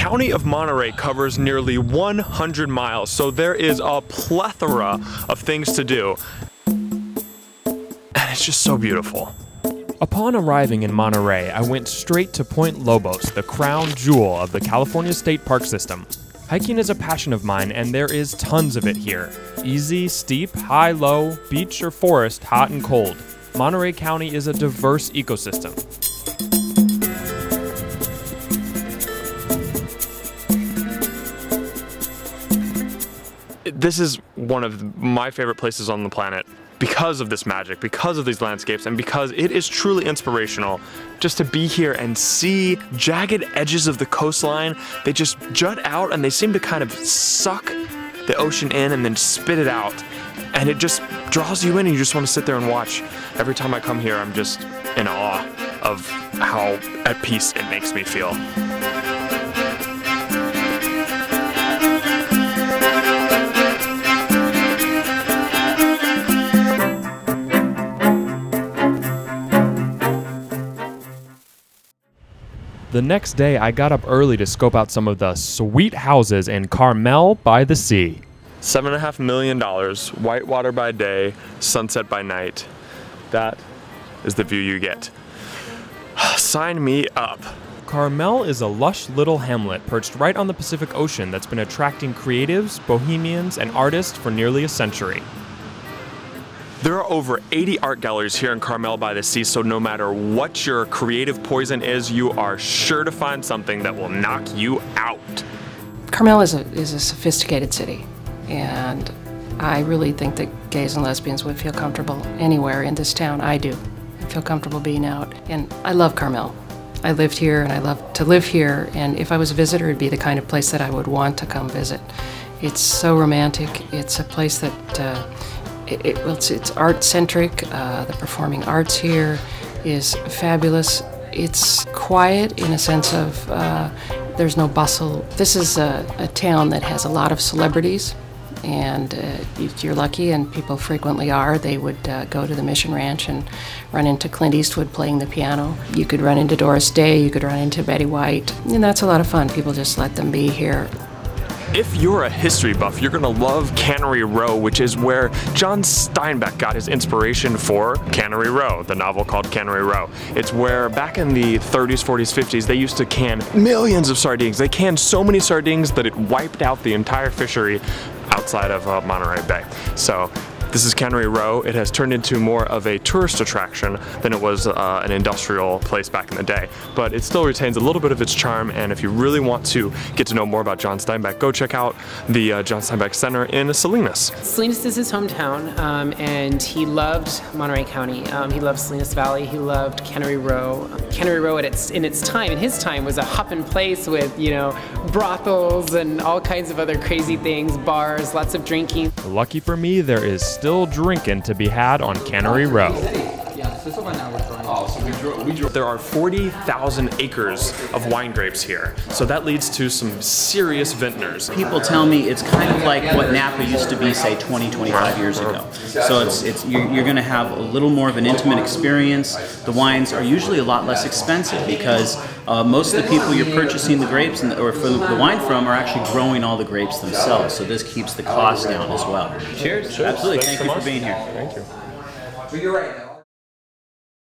county of Monterey covers nearly 100 miles, so there is a plethora of things to do. And it's just so beautiful. Upon arriving in Monterey, I went straight to Point Lobos, the crown jewel of the California State Park System. Hiking is a passion of mine, and there is tons of it here. Easy, steep, high, low, beach or forest, hot and cold. Monterey County is a diverse ecosystem. This is one of my favorite places on the planet because of this magic, because of these landscapes, and because it is truly inspirational just to be here and see jagged edges of the coastline. They just jut out and they seem to kind of suck the ocean in and then spit it out. And it just draws you in and you just want to sit there and watch. Every time I come here, I'm just in awe of how at peace it makes me feel. The next day, I got up early to scope out some of the sweet houses in Carmel by the sea. $7.5 million, whitewater by day, sunset by night. That is the view you get. Sign me up. Carmel is a lush little hamlet perched right on the Pacific Ocean that's been attracting creatives, bohemians, and artists for nearly a century. There are over 80 art galleries here in Carmel by the sea, so no matter what your creative poison is, you are sure to find something that will knock you out. Carmel is a sophisticated city, and I really think that gays and lesbians would feel comfortable anywhere in this town. I do. I feel comfortable being out, and I love Carmel. I lived here, and I love to live here, and if I was a visitor, it'd be the kind of place that I would want to come visit. It's so romantic. It's a place that it's art-centric. The performing arts here is fabulous. It's quiet in a sense of there's no bustle. This is a town that has a lot of celebrities, and if you're lucky, and people frequently are, they would go to the Mission Ranch and run into Clint Eastwood playing the piano. You could run into Doris Day, you could run into Betty White, and that's a lot of fun. People just let them be here. If you're a history buff, you're gonna love Cannery Row, which is where John Steinbeck got his inspiration for Cannery Row, the novel called Cannery Row. It's where back in the 30s, 40s, 50s, they used to can millions of sardines. They canned so many sardines that it wiped out the entire fishery outside of Monterey Bay. So this is Cannery Row. It has turned into more of a tourist attraction than it was an industrial place back in the day. But it still retains a little bit of its charm, and if you really want to get to know more about John Steinbeck, go check out the John Steinbeck Center in Salinas. Salinas is his hometown, and he loved Monterey County. He loved Salinas Valley. He loved Cannery Row. Cannery Row in its time, was a hoppin' place with, you know, brothels and all kinds of other crazy things, bars, lots of drinking. Lucky for me, there is still drinking to be had on Cannery Row. There are 40,000 acres of wine grapes here, so that leads to some serious vintners. People tell me it's kind of like what Napa used to be, say, 20, 25 years ago. So you're going to have a little more of an intimate experience. The wines are usually a lot less expensive because most of the people you're purchasing the grapes or for the wine from are actually growing all the grapes themselves. So this keeps the cost down as well. Cheers. Absolutely. Thank you for being here. Thank you. But you're right.